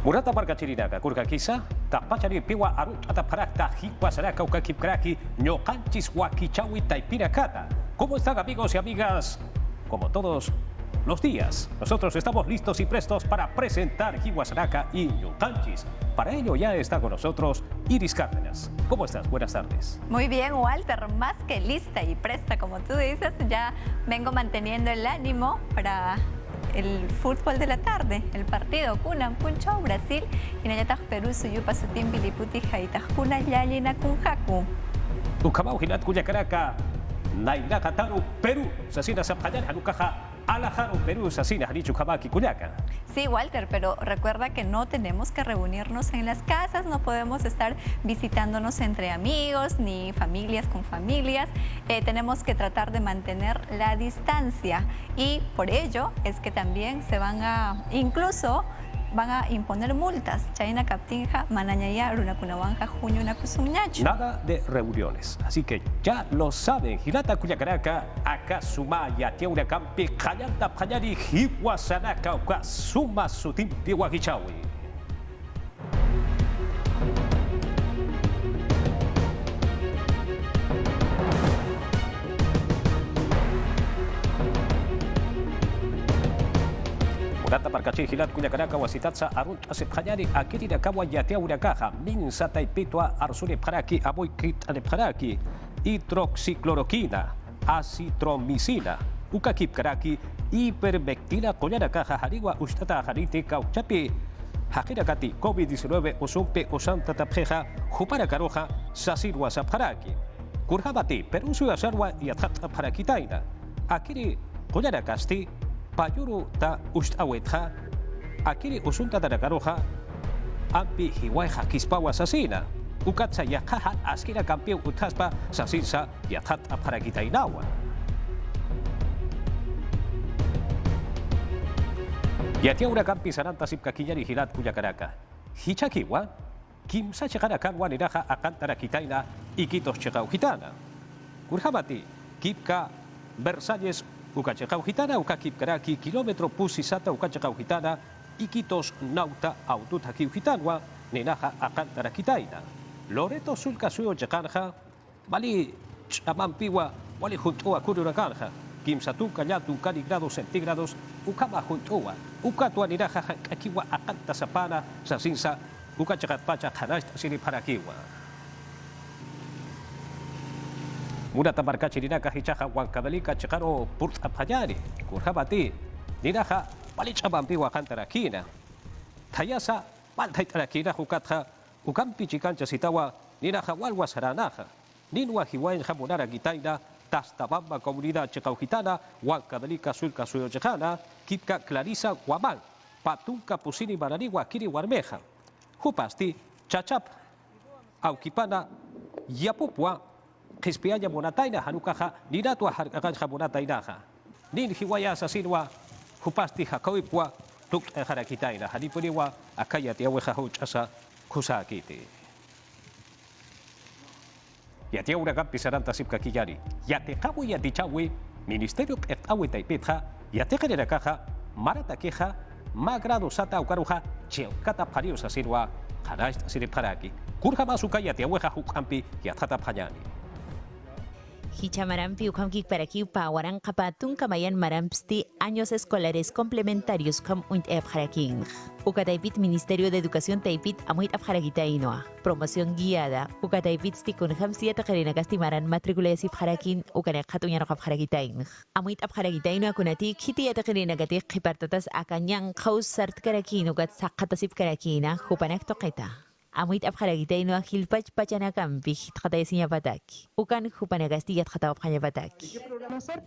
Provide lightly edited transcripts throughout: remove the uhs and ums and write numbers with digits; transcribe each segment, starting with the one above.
Murata marka chirinaga kurka kisa tapachari piwa arut ataparakta hikuasaraka ukakipkraki ñoqanchis wakichawi taipirakata. ¿Cómo están amigos y amigas? Como todos los días, nosotros estamos listos y prestos para presentar Hiwasaraka y ñoqanchis. Para ello ya está con nosotros Iris Cárdenas. ¿Cómo estás? Buenas tardes. Muy bien, Walter, más que lista y presta, como tú dices, ya vengo manteniendo el ánimo para el fútbol de la tarde, el partido Kunan Puncho, Brasil, y Nayataj Perú, Suyupa Sutim Biliputi, Jaitaj Kuna, Yalina Kunjaku. Ukamau Hinat Kuyakaraka, Nailaka Taru, Perú, Sasina Zapayar, Hanukaja, Alajaru, Perú, Sasina, Hanichu Kabaki, Kuyaka. Sí, Walter, pero recuerda que no tenemos que reunirnos en las casas, no podemos estar visitándonos entre amigos ni familias con familias. Tenemos que tratar de mantener la distancia y por ello es que también incluso van a imponer multas. Chayna Captinja, Manañaya, Runacunawanja, Junio, Nakusumñacho. Nada de reuniones, así que ya lo saben. Hilata Kuyakaraka, Akasumaya, Tiaura Campi, Kayanta Payari, Hiwasanaka, Okasuma Sutim, Tiwakichawi. Murata Markachi, Hilat Kuyakaraka, Wasitatsa, Arut, Asepayari, Akiri, Kawa, Yatiaura Caja, Minsa, Taipitwa, Arsune Paraki, Aboikit, Aleparaki, hidroxicloroquina, acitromicina, Ukakip Karaki, Ivermectina, Koyana Caja, Hariwa, Ustata, Hariti, Kauchapi, Hakirakati, COVID-19, Osumpe, Osanta Tapjeja, Jupara Caroja, Sasirwa Saparaki, Kurhabati, Perusu Asarwa y Atata Parakitaina, Akiri, Koyana Casti, Payuru ta Ustawetja, Akiri Usunta Tarakaroja, Ampi Hiwaiha Kispawa Sasina, Ukatsa Yakaha Askira Campeón Utaspa, Sasinsa Yatata Parakitainawa. Yatiaura Campi Sananta Sipkakiyari Hilat Kuyakaraka. Hichakiwa, Kimsa Chekarakanwa Niraja Akantara Kitaina, Iquitos Chekau Gitana. Kurhabati, Kipka Versalles. Ukachekau Gitana, Ukakip Karaki, kilómetro Pusisata, Ukachekau Gitana, Iquitos Nauta, Aututakip Gitanwa, Nenaja Akantara Kitaina. Loreto Sulka Suyo Chekanja, Bali Chamampiwa, Wali Juntua Kururacanja, Kimsatu Kayatu, Cali grados centígrados, Ukama Juntua, Ukatua Niraja, Akiwa Akanta Sapana, Sasinsa, Ukachekat Pacha, Hanash Sini Parakiwa. Murata marka chirinaka hichaja huancabelica checaro purta payari, kurjabati, niraja, palichabampi huajantarakina. Tayasa, paltaitarakina jukatja, ukampi chicancha sitawa, niraja walguasaranaja, ninwa hiwain jamunara gitaina, tastabamba comunidad checaujitana, huancabelica sulca suyo chejana, kipka clarisa guamal, patunca pusini bananiwa kiri warmeja, jupasti, chachap, auquipana, yapupua, Kispianya Monataina, Hanukaha, Ninatua Harkanja Monatainaha. Nin Hiwaya Sasinwa, Hupasti Hakoipwa, Tuk Harakitaina, Hanipuniwa, Akaya Tiaweha Huchasa, Kusakiti. Yatiaura Gampi Saranta Sipka Kiyari, Yatekawi Yatichawi, Ministerio Etawi Taipitha, Yatekanera Caja, Marata Queja, Magrado Sata Ukaruja, Chelkata Pario Sasinwa, Hanash Siriparaki, Kurhamasuka Yatiaweha Hukampi, Yatata Payani. Hichamarampi ukamkik paraki pawaran kapatun kamayan marampsti años escolares complementarios kam unt haraking. Ukataipit Ministerio de Educación taipit amuit abharakitainoa. Promoción guiada. Ukataipit stikun hamsia takarina kastimaran matriculesi harakin ukanek hatunyano abharakitain. Amuit abharakitainoa kunatik hiti takarina gatik kipartatas akanyang kaus sart karakin ukat sakatasip karakina hupanak toketa. Amuit abharagitaino hilpach pachanakampi hitqataysiña pataki. Ukan hupanagasti yatqataw phanya pataki.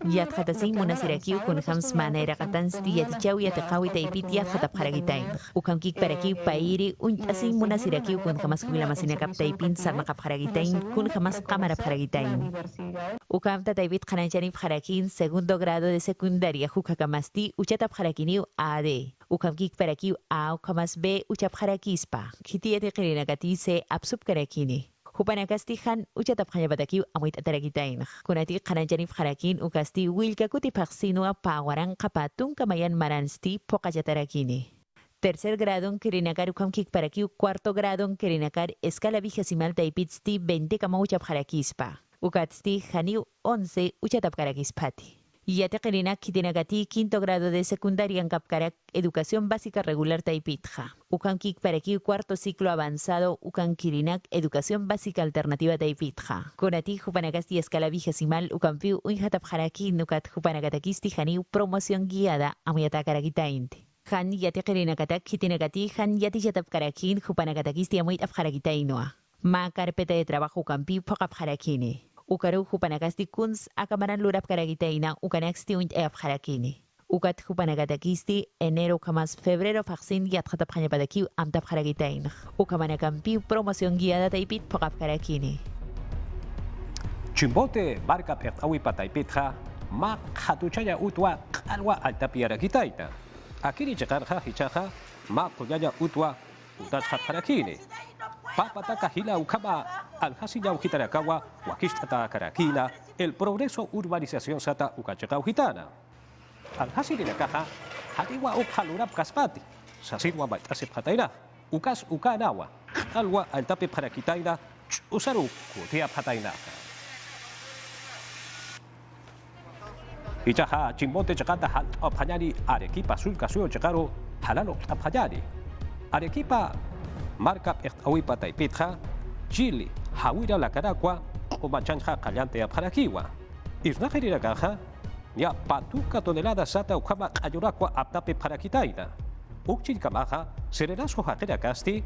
Yatqatasin munasiraki ukun hams manera qatansti yatichaw yatqawi taipit yatqata bharagitaino. Ukam kik paraki pairi untasin munasiraki ukun hamas kuila masinakap taipin sarma bharagitain kun hamas qamara bharagitain. Ukam taipit qananchani bharakin segundo grado de secundaria hukakamasti uchata bharakiniu AD. Ukam kik paraki A ukamas B uchap bharakispa. Kitiyati nagati se absub karakini. Hupanakastihan uchatap hanyabataki amuit atarakitain. Kunati kananjanif harakin ukasti wilka kuti paksinua pawaran kapatun kamayan maransti pokajatarakini. Tercer grado en Kirinakar ukam kikparakiu, cuarto grado en Kirinakar escala vigesimal taipitsti 20 kama uchapjarakispa. Ukatsti janiu 11 uchatapkarakispati. Yate Kirinak kitinagati quinto grado de secundaria en Kapkarak, educación básica regular taipitja. Ukan kikparakiu cuarto ciclo avanzado ukan Kirinak, educación básica alternativa taipitja. Konati jupanakasti escala vigesimal ukampiu unjatapjaraki nukat jupanakatakisti janiu promoción guiada amuyatakarakitainte. Han yate Kirinakatak kitinagati han yati yatapkarakin jupanakatakisti amuit apjarakitainoa. Ma carpeta de trabajo ukampiu pakapjarakine. Ukaru jupanakasti kunz akamaran lurap karagitaina ukanaksti uint eafjarakini. Ukat jupanakatakisti enero kamas febrero faksin yatjatapjanyapadakiu amtapjaragitaina. Ukamanakampiu promoción guiada taipit pakapkarakini. Chimbote marca pertawi pataipitja ma khatuchaya utwa qalwa altapiarakitaina. Akiri chakarja hichaja ma kuyaya utwa utachjatparakini. Papataka hila ukama alhasiya ujitarakawa wakistata karakina el progreso urbanización sata ukachaka ujitana. Alhasiri na kaha hadiwa uphalurap kaspati sasirwa baitasip hataina ukas ukanawa alwa altape parakitaina usaru kutia hataina. Ichaha chimbote chakata hal apanyani Arequipa sulkasuyo chakaro halalo apanyani. Arequipa marca pertawipa taipitja, Chile, Hawira la Caracua, o Machanja Callante Apjaraquiwa. Isnajerira caja, ya patuca tonelada sata ukama ayorakwa aptape parakitaina. Ukchin kamaja, sereraso jajera casti,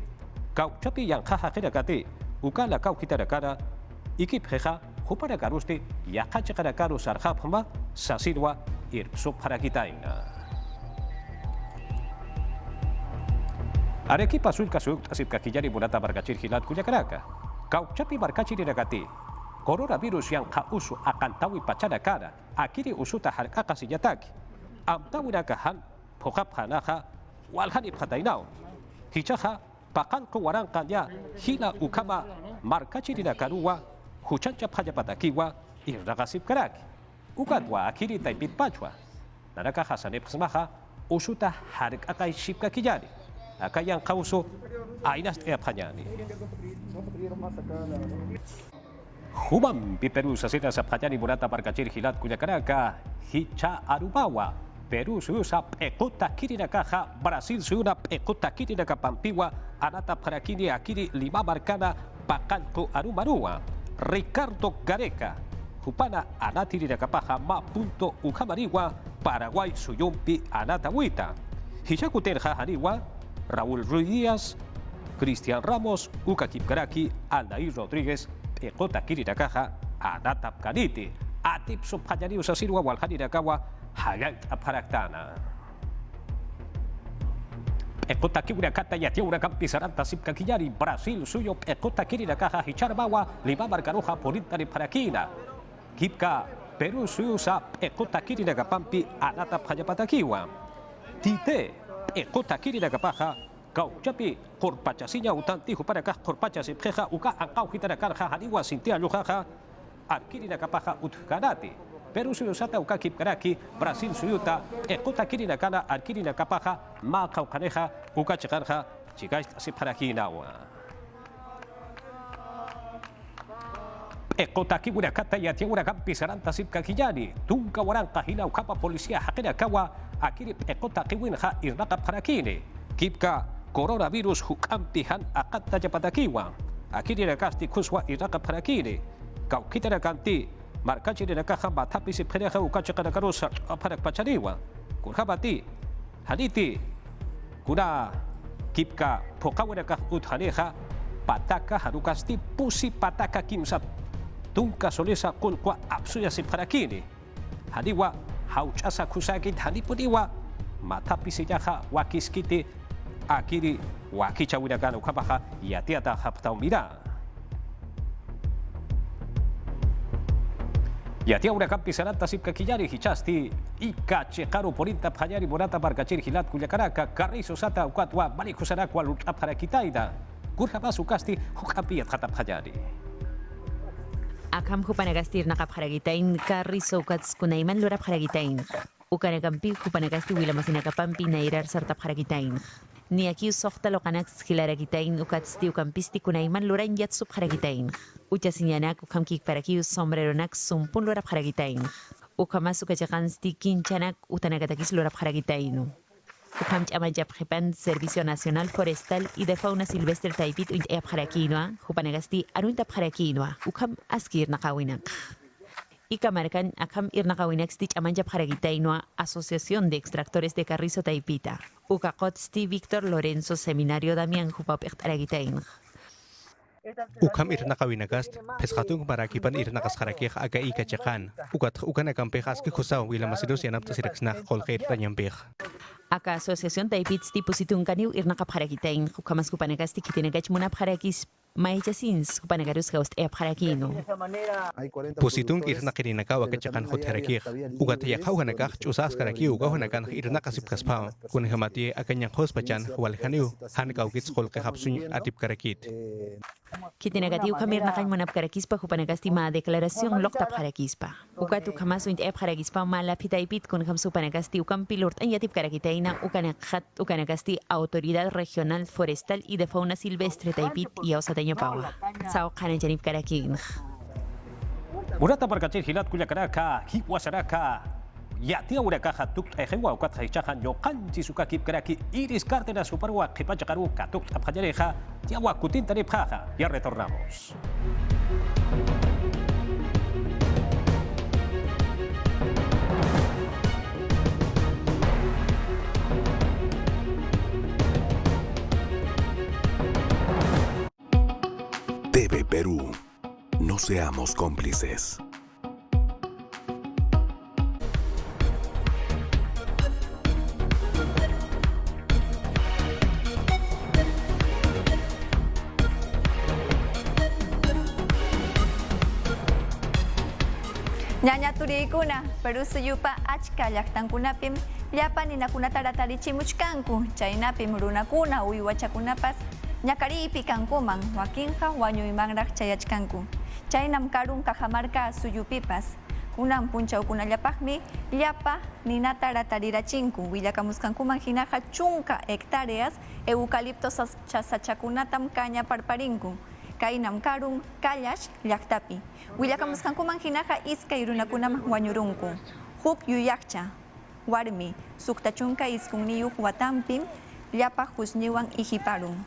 cauchapi yanjaja jerakate, ukala cauquitara cara, ikipjeja, jupara caruste, yajacha caro sarjapma, sasirwa, irpso parakitaina. Arequipa sulkasuk asipkakillari bunata barkachir hilat kuyakaraka. Kauchapi barkachir iragati. Coronavirus yang kausu akan tawi pachana cara. Akiri usuta harkaka siyataki. Amtawirakahan pokap hanaha walhanip hatainao. Hichaha pakan kuwarankan hila ukama markachir irakaruwa huchancha pajapatakiwa irragasip karaki. Ukatwa akiri taipit pachwa. Naraka hasanep smaha usuta harkaka shipkakillari. Acá yang kauso ainas apanyani. Human Peru sasina sapanyani bunata barkachir hilat kuyakaraka hicha arubawa. Peru suusa pekota kirinakaja, Brasil suuna pekota kirinakapampiwa, anata parakini akiri lima marcana pakanko arumarua. Ricardo Gareca, Jupana anatirinakapaja ma punto ukamariwa, Paraguay suyumpi anatawita. Hichakuterja haniwa, Raúl Ruiz Díaz, Cristian Ramos, Uka Kipkaraki, Aldair Rodríguez, Pekota Kirinakaja, Anatap Kaniti, Atip Subhanyaniu Sasirwa Walhanirakawa, Hayat Aparaktana. Pekota Kirinakata Yatiura Campisaranta Sipkakiyari, Brasil suyo Pekota Kirinakaja, Hicharbawa, Lima Marcaroja, Polintari Parakina, Kipka, Peru suyusa Pekota Kirinakapampi, Anatap Hayapatakiwa, Tite, Ekota kirinakapaja, Kauchapi, Corpachasinya utanti, Juparaka, Corpachas, Preja, Uka, Ankau, Hitarakarja, Haniwa, Sintia, Lujaja, Arkirinakapaja, Utkanati, Peru Suyusata, Uka Kipkaraki, Brasil Suyuta, Ekota Kirinakana, Arkirinakapaja, Ma Kaukaneja, Uka Chikarja, Chigast Siparakinawa. Ekota Kiburakata Yatiura Campisaranta Sipkakiyani, Tunka Waranka Hina Ukapa Policía Hakinakawa, Akiri Ekota Kiwinja Irnaka Parakini, Kipka Coronavirus Hukampihan Akata Yapatakiwa, Akiri Rakasti Kuswa Irnaka Parakini, Kaukita Kanti, Markachi Nakaha Batapi Sipreja Ukachakarusa Parak Pachariwa, Kurhabati, Haniti, Kuna Kipka Pokawaraka Uthaneja, Pataka Harukasti Pusi Pataka Kimsat. Tunka solesa kulkwa apsuya siparakini. Hadiwa hauchasa kusakit hadipuniwa matapi siyaha wakiskiti akiri wakichawiragano kabaha yatiata haptaumira. Yatiaura campisaranta sipkakiyari hichasti ika chekaru porinta panyari morata barkachir hilat kuyakaraka carrizo sata ukatwa malikusarakwa lutaparakitaida. Kurhabas ukasti hukapiyat hatapanyari. Akam Jupanagastir Nakaparagitain, Carrizo Ukats Kunaiman Luraparagitain, Ukanakampi Jupanagasti Wilamasina Kapampi Nairar Sartaparagitain. Ni aquí softa lo kanak skilaragitain ukatsti ukampisti kunaiman luran yat subharagitain. Ucha sinyanak ukamkik para ki sombrero nak sumpun lurap haragitain. Ukamas ukachakansti kinchanak utanagatakis lurap haragitain. Ukam chamajap jepan Servicio Nacional Forestal y de Fauna Silvestre Taipit unt harakinwa, hupanagasti arunta harakinwa. Ukam askir nakawinak. Ikamarkan akam irnakawinak stich amanjap haragitainwa Asociación de Extractores de Carrizo Taipita. Ukakotsti Víctor Lorenzo Seminario Damián Jupap Haragitaин. Ukam irnakawinagast, peshatung marakipan irnakas harakih aga ikachakan. Ukan akampeh aski kusaw wila masidus yanap tasiraksnak kolkir tanyampih. Aka Asociación Taipit stipusitung kaniu irnakap harakitain. Ukamas kupanagasti kitinagach munap harakis maijasins kupanagarus kaust harakino. Pusitung irnakirinakaw akachakan hot harakih. Ugat yakhawanakah chusas karaki ugahanakan irnakasip kaspao. Kun hamati akanyang hospachan walhaniu hankawkits kolkeh hapsuny atip karakit. Kitinagatiu kamir nakan manap karakispa hupanagasti ma deklaración loktap harakispa. Ukatu kamasu int harakispa mala pitaipit kun kamsu panagasti ukam pilort an yatip karakitaina ukanagasti Autoridad Regional Forestal y de Fauna Silvestre Taipit y Ausataño Paua. Sao kanan janip karakin. Urata parkachir hilat kuya karaka, hiwasaraka. Yatia urakaja tuk ejewa ukat haichahan yo kanchi sukakip karaki iris cartera superwa kipachakaru katuk aphajareja tiawa kutin tarip jaja. Ya retornamos. TV Perú. No seamos cómplices. Ñaña turikuna, Perú suyupa achka llaqtankunapim llapa ninakunata ratarichimuchkanku. Chaynapim runakuna uywachakunapas ñakaripi kankuman, wakinqa wañuymanraq chayachkanku. Chaynam karun kajamarka suyupipas. Kunan punchawkunallapaqmi llapa ninata ratarirachinku. Willakamuskankuman hinaqa chunka hectáreas eucaliptos sachakunatam kaña parparinku. Kainam karun kallash llaqtapi. Willakamuskankuman hinaqa iskay runakunam wañurunku. Huk yuyaqcha warmi suktachunka iskunniyuq watampim llapa husniwan ihiparun.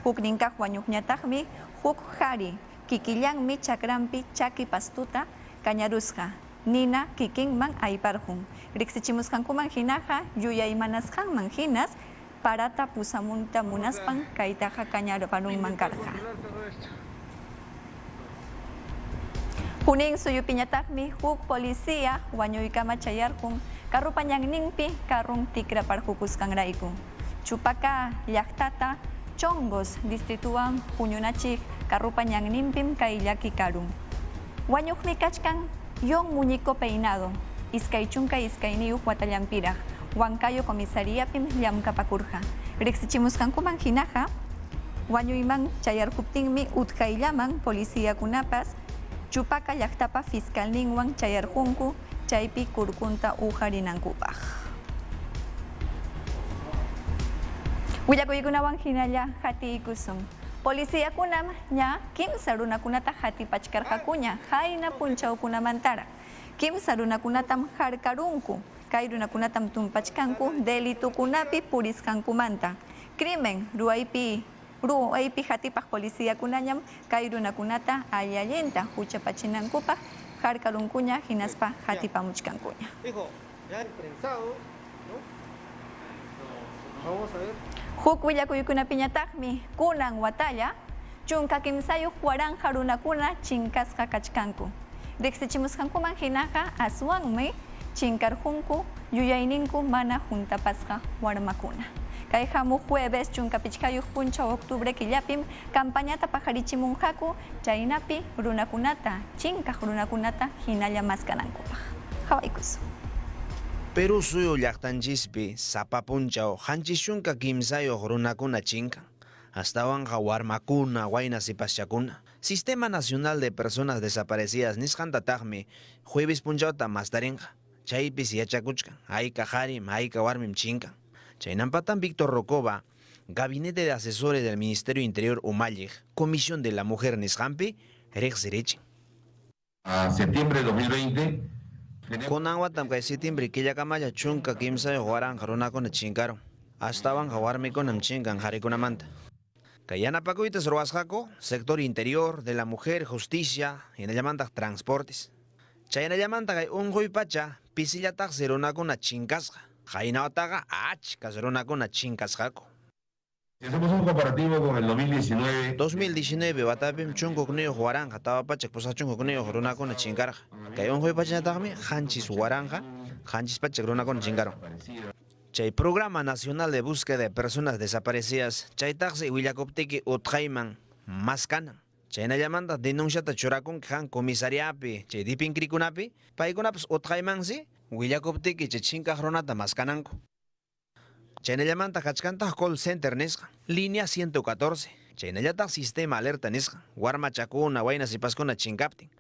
Huk ninkaq wañuqñataqmi huk qhari kikillanmi chakrampi chaki pastuta kañarusqa. Nina kikinman ayparqun. Riqsichimuskankuman hinaqa yuyaymanasqanman hinas parata pusamunta munaspan kaytaqa kañarparunman karqa. Huning suyupiñataqmi huk policía wañuykama chayarqun karrupa ñanninpi karrun tikraparqukusqanrayku. Chupaka llaqtata Chongos distrituwan puñunachik karrupa ñanninpim kay llaki karun. Wañuqmi kachkan yon muñico peinado iskay chunka iskayniyuq watallampiraq Huancayo comisariapim llamkapakurqa. Riqsichimuskankuman hinaqa wañuyman chayarquptinmi utkayllaman policiakunapas chupaka llaqtapa fiscalninwan chayarqunku chaypi kurkunta ujarinankupaq. Willakuykunawan hinalla hatiykusun. Policiakunam ña kimsa runakunata hatipachkarqakuña hayna punchawkunamantara. Kimsa runakunatam harkarunku. Kay runakunatam tumpachkanku delitukunapi puriskankumanta. Crimen ruaypi hatipaq policiakunañam kay runakunata allallinta huchapachinankupaq harkarunkuña hinaspa hatipamuchkankuña. Huk willakuykunapiñataqmi kunan watalla chunka kimsayuq waranja runakuna chinkasqa kachkanku. Riqsichimuskankuman hinaqa aswanmi chinkarqunku yuyayninku mana juntapasqa warmakuna. Kay hamuq jueves chunka pichqayuq punchaw octubre killapim campañata paqarichimunqaku chaynapi runakunata chinkaq runakunata hinalla maskanankupaq. Hawaykusun. Perú suyo llaqtanchispi sapa punchaw hanchishunka kimsayoq runakuna chinkan. Astawanqa warmakuna wayna sipaschakuna. Sistema Nacional de Personas Desaparecidas nisqantataqmi jueves punchawta mastarinqa. Chaypis yachakuchkan ayka harim ayka warmim chinkan. Chaynampatan Víctor Rocoba Gabinete de Asesores del Ministerio Interior Umallig, Comisión de la Mujer Nishampi, Rexerech. A septiembre de 2020. Con agua tamka septiembre que ya camaya chunka kimsa jugaran jaruna con chingaron. Estaban jawarme con amchingan jarikuna manta. Kayana pacuitas roasjaco, sector interior de la mujer, justicia, y en el llamanda transportes. Chayana llamanda que un goy pacha, pisilla taxerona con chincasja. Jaina otaga, caserona con chincasjaco. Si hacemos un comparativo con el 2019. 2019, batapim chungo kuneo juaranja, taba pacha, pues a chungo kuneo jaruna con chingarja. Kay un goy pacha tagme, hanchis huaranja, hanchis pacha jaruna con chingaro. Chay Programa Nacional de Búsqueda de Personas Desaparecidas, chay taxi Willacoptequi Utraiman, Mascanan. Chay na llamanda denunciata chorakun han comisariapi, chay dipincrikunapi, paikunaps Utraiman si, Willacoptequi chay chinkajronata Mascananco. Chay na llamanda hachkanta call center nisqa, línea 114. Chay na llata sistema alerta nisqa, warma chakuna, wayna sipaskuna chinkaptin.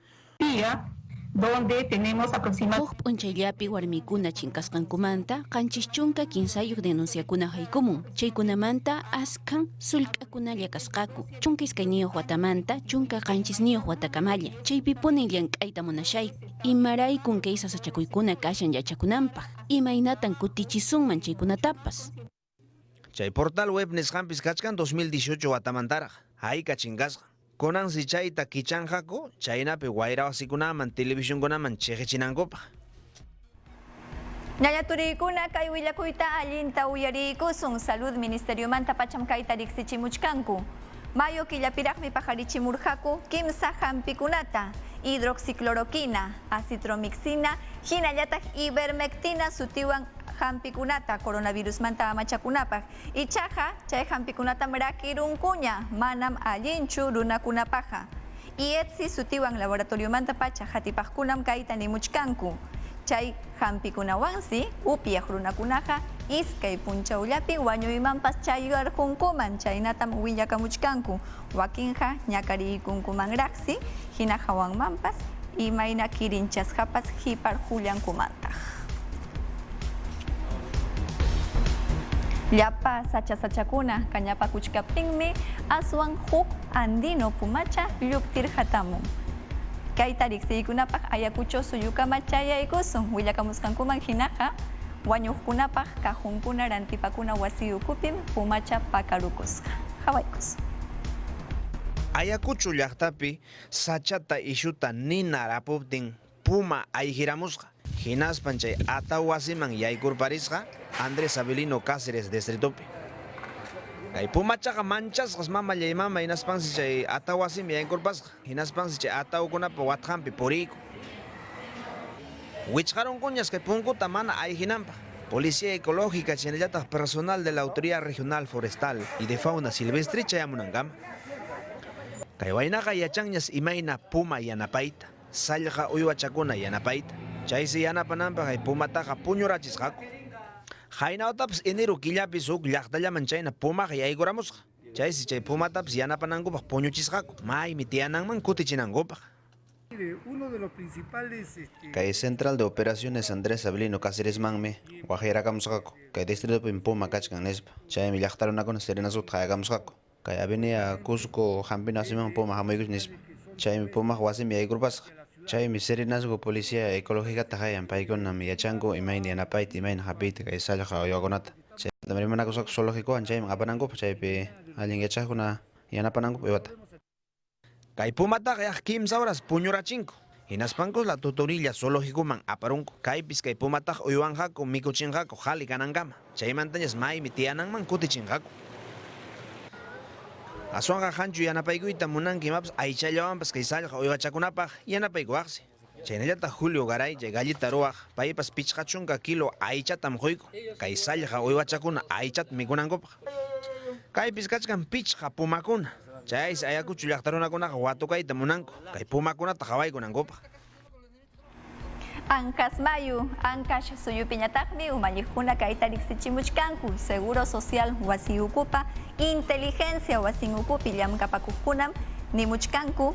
Donde tenemos aproximadamente Huk p'unchayllapi warmikuna chinkasqankumanta qanchis chunka kinsayuq denunciakuna haykumun. Chaykunamanta askan sullk'akunalla kasqaku. Chunka iskayniyuq watamanta chunka qanchisniyuq watakamalla. Chaypi punin llank'ayta munashayku. Imaraykun kay sasachakuykuna kashan yachakunanpaq. Imaynatan kutichisunman chaykunatapas. Chay portal web nisqampis kachkan 2018 watamantaraq, hayka chingasqa. Konan si chayta kichanjako, chaynapi wayrawasikunaman, televisiónkunaman chejichinankupa. Ñañaturikuna kay willakuyta allinta uyarikusun Salud Ministerio manta pachamkayta riqsichimuchkanku. Mayo killapiraqmi paqarichimurqaku kimsa hampikunata, hidroxicloroquina, acitromycina, hinallataq ivermectina sutiwan hampikunata coronavirus manta amachakunapaq. Ichaqa chay hampikunata rakirunkuña manam allinchu runakunapaqa. IETSI sutiwan laboratorio manta pacha hatipaqkunam kayta nimuchkanku. Chay hampikunawansi upyaq runakunaqa iskay punchawllapi wañuymanpas chayarqunkuman chaynatam willakamuchkanku. Wakinqa ñakariykunkumanraqsi hina hawanmanpas imayna kirinchasqapas hiparqullankumantaq. Llapa sacha-sachakuna kañapakuchkaptinmi aswan huk andino pumacha lluktirqatamun. Kayta riqsiykunapaq ayakucho suyukama chayaykusun willakamusqankuman hinaqa wañuqkunapaq kajunkuna rantipakuna wasi ukupim pumacha pakarukusqa. Hawaykus. Ayacucho llaqtapi sachata ishuta nina rapuptin puma ayhiramusqa. Hinaspan chay atawasiman yaykurparisqa Andrés Avelino Cáceres distritopi. Kay pumachaqa manchasqas mama llaymama hinaspansi chay atawasimi yaykurpasqa. Hinaspansi chay atawkunapa watqanpi puriyku. Wichqarunkuñas kay punkuta mana ayhinanpaq. Policía Ecológica chaynallataq personal de la Autoridad Regional Forestal y de Fauna Silvestre chayamunanqama. Kay waynaqa yachanñas imayna puma yanapayta, sallqa uywachakuna yanapayta. Chaysi yanapananpaq kay pumataqa puñurachisqaku. Haynawtapas enero killapis huk llaqtallaman chayna pumaqa yaykuramusqa. Chaysi chay pumatapis yanapanankupaq puñuchisqaku. Maymi tiyananman kutichinankupak. Kay Central de Operaciones Andrés Avelino Cáceres manme waqayarakamusqaku. Kay distritopi puma kachkan nispa. Chaymi llaqtarunakuna serenasutqa hayakamusqaku. Kay Avenida Cusco Hampinasiman puma hamaykuch nispa. Chaymi pumaqa wasimi yaykurpasqa. Chaymi serenasco Policía Ecológica hayan paykunam yachanku imayna yanapayta imayna hapiyta kay sallqa uywakunata. Chayta rimanakusqaku zoológicowan chaymi apanankupa chaypi allin yachaqkuna yanapanankupa uywata. Kay pumataqa yaq kimsa horas puñurachinku. Hinaspankus la tutorilla zoológicoman aparunku. Kaypis kay pumataqa uywanqaku mikuchinqaku hali kanankama. Chaymantañas maymi tiyananman kutichinqaku. Aswanqa hanchu yanapaykuyta munanki imapas aychallawanpas kay sallqa uywachakunapaq yanapaykuwaqsi. Chaynallataq Julio Garay chay gallita ruwaq paypas pichqa chunka kilo aychatam quyku. Kay sallqa uywachakuna aychata mikunankupaq. Kaypis kachkan pichqa pumakuna. Chaysi Ayacucho llaqtarunakunaqa watukayta munanku. Kay pumakunata qhawaykunankupaq. Ankas mayu, ankash suyupiñataqmi umalliqkuna kayta riqsichimuchkanku. Seguro Social wasi ukupa, inteligencia wasin ukupi llamkapakuqkunam nimuchkanku.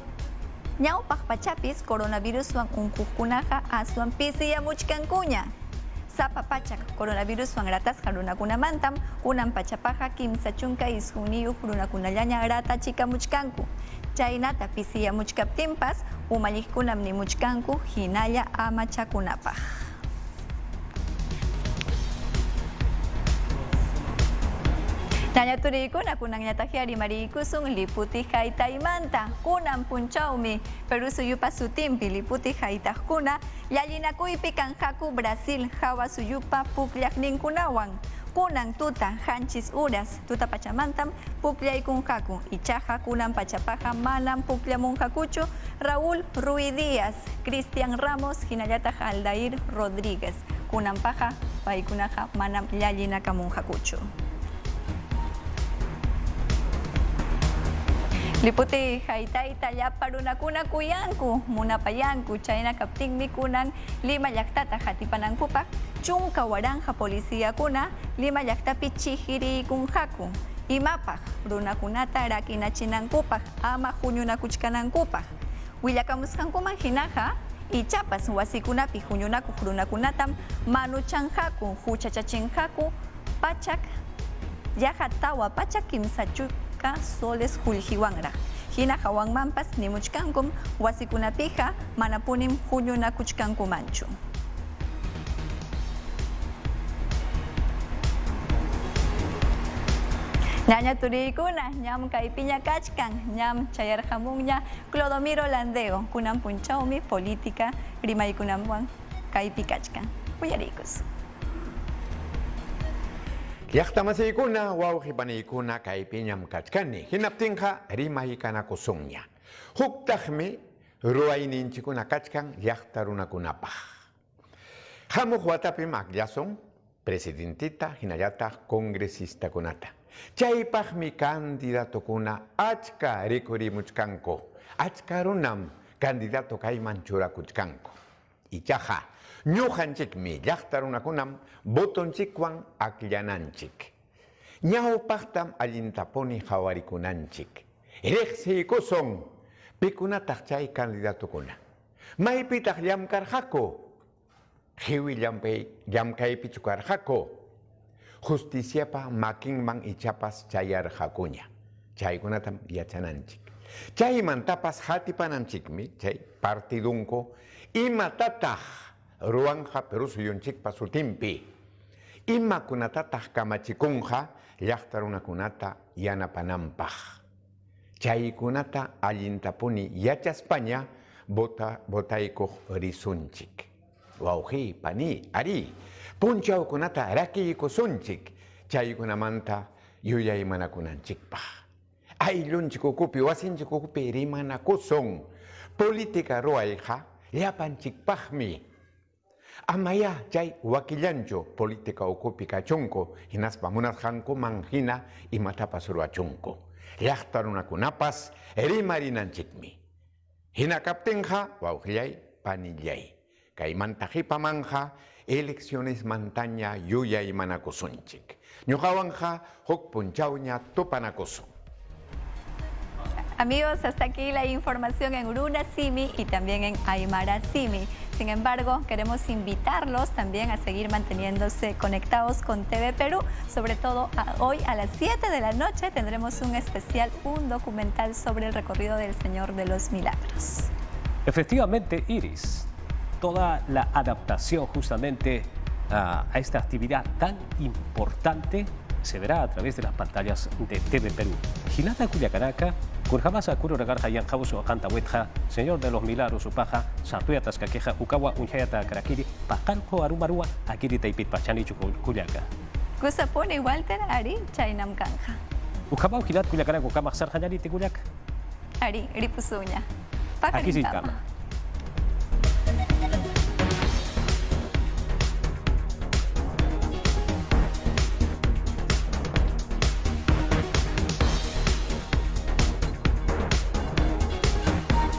Ñawpaq pachapis coronaviruswan unquqkunaqa aswan pisiyamuchkankuña. Sapa pachak coronavirus wangratas runakunamantam kunan pachapaja kimsa chunka isjuniyuq runakunallaña rata chikamuchkanku. Chaynata pisiyamuchkaptinpas umalliqkunam nimuchkanku hinalla amachakunapaj. Ñaña turiykuna kunanñatajiari mariykusun liputi haytaymanta kunan punchawmi Perú suyupa sutinpi liputi haytaqkuna llallinakuypi kanhaku Brasil hawa suyupa pukllaqninkunawan kunan tuta hanchis uras tuta pachamantam pukllaykunhaku ichaqa kunan pachapaqa manam puklamunhakuchu Raúl Ruiz Díaz, Cristian Ramos hinallataq Aldair Rodríguez kunanpaqa paykunaqa manam llallinakamunhakuchu. Liputi haytayta llapa runakuna kuyanku munapayanku chayna kaptinmi kunan Lima llaqtata hatipanankupaq chunka waranja policíakuna Lima llaqtapi chihirikunhaku imapaq runakunata rakinachinankupaq ama huñunakuchkanankupaq willakamusqankuman hinaqa ichapas wasikunapi huñunakuq runakunatam manuchanhaku huchachachinhaku pachak yaqa tawa pachak kimsachuka soles Juljiwanraq. Hina hawanmanpas nimuchkankum wasikunapiqa manapunim huñunakuchkankumanchu. Ñaña turiykuna ñam kaypiña kachkan ñam chayarhamunña Clodomiro Landeo kunan punchawmi política rimaykunawan kaypi kachkan. Uyariykus. Llaqtamasiykuna wawqipaniykuna kaypiñam kachkani hinaptinqa rimaykanakusunña. Huktaqmi ruwayninchikuna kachkan llaqta runakunapaq. Hamuq watapim aqllasun presidentita hinallataq congresista-kunata. Chaypaqmi candidatukuna achka rikurimuchkanku. Achka runam candidato kayman churakuchkanku. Ichaqa ñuqanchikmi llaqta runakunam botonchikwan aqllananchik. Ñawpaqtam allintapuni hawarikunanchik. Riqsiykusun pikunataq chay candidatukuna. Maypitaq llamkarqaku. Hiwi llamkaypi chukarqaku. Justiciapa makinman ichapas chayarqakuña. Chaykunatam yachananchik. Chaymantapas hatipananchikmi chay partidunku imatataq ruwanja Perú suyunchikpa sutinpi. Imakunatataq kamachikunqa llaqta runakunata yanapananpaq. Chaykunata allintapuni yachaspaña botaykuq risunchik. Wawqi, pani, ari, punchawkunata rakiykusunchik chaykunamanta yuyaymanakunanchikpaq. Ayllunchikukupi wasinchikukupi rimanakusun. Política ruwayqa llapanchikpaqmi. Amaya chay wakillanchu política ukupi kachunku hinaspa munarqankuman hina imatapas ruwachunku. Llaqta runakunapas rimarinanchikmi. Hina kaptinqa wawqillay panillay. Kaymanta qhipamanja elecciones mantaña yuyaymanakusunchik. Ñuqawanqa huk punchawña tupanakusun. Amigos, hasta aquí la información en Uruna Simi y también en Aymara Simi. Sin embargo, queremos invitarlos también a seguir manteniéndose conectados con TV Perú. Sobre todo hoy a las 7 de la noche tendremos un especial, un documental sobre el recorrido del Señor de los Milagros. Efectivamente, Iris, toda la adaptación justamente a esta actividad tan importante se verá a través de las pantallas de TV Perú. Hinata Culiacanaca, Kurjamasa Kuro Regarja Yanjauso Canta Huetja, Señor de los Milagros Upaja, Santuya Tascaqueja, Ukawa Unchayata Karakiri, Pacanjo Arumarua, Akiri Taipit Pachani Chuculiaca. Kusapone Walter Ari Chainam Kanja. Ukama Ujilat Culiacanaco Kama Sarjanari Tiguliac. Ari Ripusuña. Aquí sí, Kama.